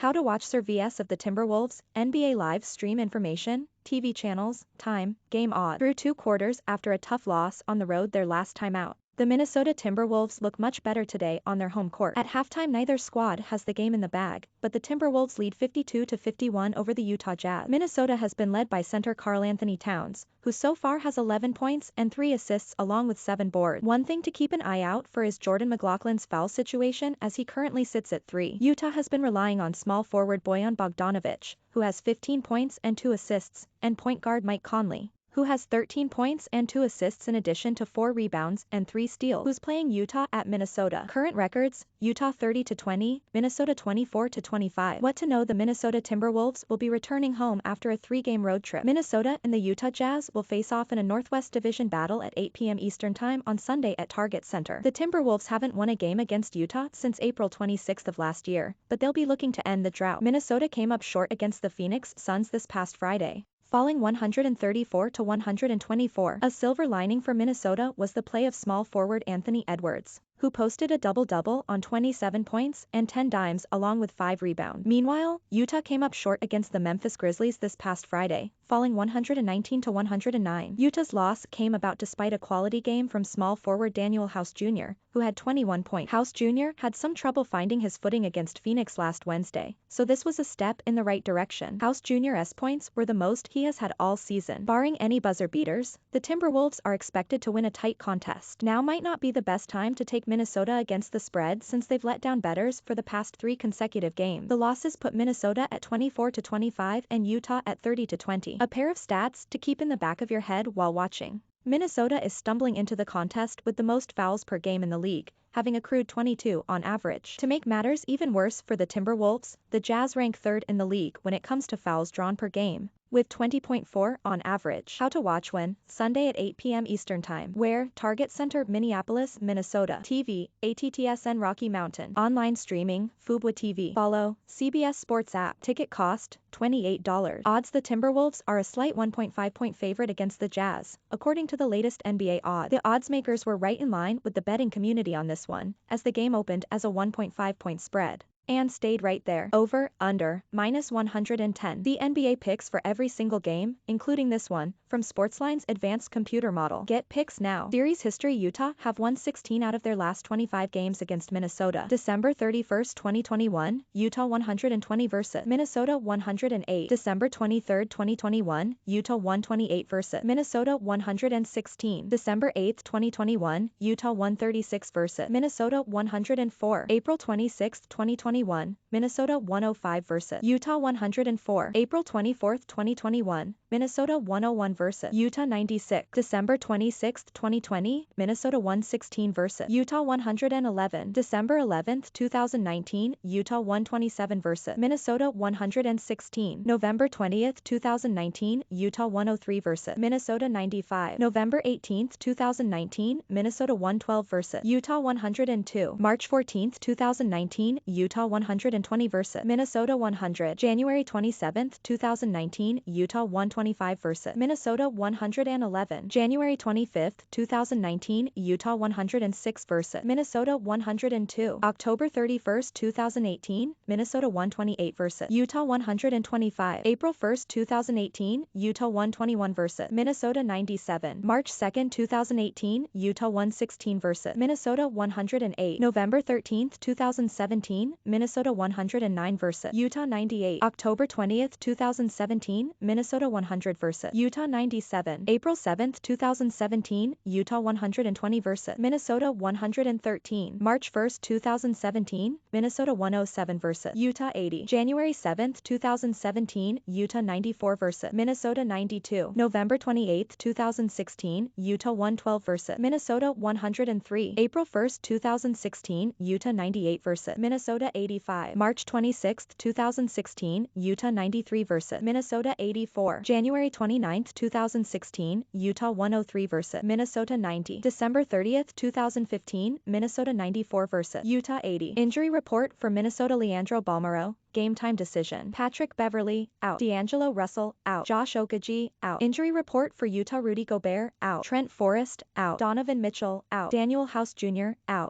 How to watch Sir vs of the Timberwolves, NBA live stream information, TV channels, time, game odds. Through 2 quarters after a tough loss on the road their last time out, the Minnesota Timberwolves look much better today on their home court. At halftime neither squad has the game in the bag, but the Timberwolves lead 52-51 over the Utah Jazz. Minnesota has been led by center Karl-Anthony Towns, who so far has 11 points and 3 assists along with 7 boards. One thing to keep an eye out for is Jordan McLaughlin's foul situation as he currently sits at 3. Utah has been relying on small forward Bojan Bogdanovic, who has 15 points and 2 assists, and point guard Mike Conley, who has 13 points and 2 assists in addition to 4 rebounds and 3 steals, who's playing Utah at Minnesota. Current records, Utah 30-20, Minnesota 24-25. What to know: the Minnesota Timberwolves will be returning home after a 3-game road trip. Minnesota and the Utah Jazz will face off in a Northwest Division battle at 8 p.m. Eastern Time on Sunday at Target Center. The Timberwolves haven't won a game against Utah since April 26 of last year, but they'll be looking to end the drought. Minnesota came up short against the Phoenix Suns this past Friday, falling 134-124. A silver lining for Minnesota was the play of small forward Anthony Edwards, who posted a double-double on 27 points and 10 dimes along with 5 rebounds. Meanwhile, Utah came up short against the Memphis Grizzlies this past Friday, falling 119-109. Utah's loss came about despite a quality game from small forward Danuel House Jr., who had 21 points. House Jr. had some trouble finding his footing against Phoenix last Wednesday, so this was a step in the right direction. House Jr.'s points were the most he has had all season. Barring any buzzer beaters, the Timberwolves are expected to win a tight contest. Now might not be the best time to take Minnesota against the spread since they've let down bettors for the past 3 consecutive games. The losses put Minnesota at 24-25 and Utah at 30-20. A pair of stats to keep in the back of your head while watching: Minnesota is stumbling into the contest with the most fouls per game in the league, having accrued 22 on average. To make matters even worse for the Timberwolves, the Jazz rank 3rd in the league when it comes to fouls drawn per game, with 20.4 on average. How to watch when: Sunday at 8 p.m. Eastern Time. Where? Target Center, Minneapolis, Minnesota. TV, ATTSN Rocky Mountain. Online streaming, Fubo TV. Follow, CBS Sports app. Ticket cost, $28. Odds: the Timberwolves are a slight 1.5 point favorite against the Jazz, according to the latest NBA odds. The odds makers were right in line with the betting community on this one, as the game opened as a 1.5 point spread and stayed right there. Over, under, -110. The NBA picks for every single game, including this one, from Sportsline's advanced computer model. Get picks now. Series history: Utah have won 16 out of their last 25 games against Minnesota. December 31, 2021, Utah 120 versus Minnesota 108. December 23, 2021, Utah 128 versus Minnesota 116. December 8, 2021, Utah 136 versus Minnesota 104. April 26, 2021, Minnesota 105 versus Utah 104. April 24, 2021, Minnesota 101 versus Utah 96. December 26, 2020, Minnesota 116 versus Utah 111. December 11, 2019, Utah 127 versus Minnesota 116. November 20, 2019, Utah 103 versus Minnesota 95. November 18, 2019, Minnesota 112 versus Utah 102. March 14, 2019, Utah 120 versus Minnesota 100. January 27, 2019, Utah 125 versus Minnesota 111. January 25, 2019, Utah 106 versus Minnesota 102. October 31, 2018, Minnesota 128 versus Utah 125. April 1, 2018, Utah 121 versus Minnesota 97. March 2, 2018, Utah 116 versus Minnesota 108. November 13, 2017, Minnesota 109 versus Utah 98. October 20, 2017, Minnesota 100 versus Utah 97. April 7, 2017, Utah 120 versus Minnesota 113. March 1, 2017, Minnesota 107 versus Utah 80. January 7, 2017, Utah 94 versus Minnesota 92. November 28, 2016, Utah 112 versus Minnesota 103. April 1, 2016, Utah 98 versus Minnesota 85. March 26, 2016, Utah 93 versus Minnesota 84. January 29, 2016, Utah 103 versus Minnesota 90. December 30, 2015, Minnesota 94 versus Utah 80. Injury report for Minnesota: Leandro Bolmaro, game time decision. Patrick Beverley, out. D'Angelo Russell, out. Josh Okogie, out. Injury report for Utah: Rudy Gobert, out. Trent Forrest, out. Donovan Mitchell, out. Danuel House Jr., out.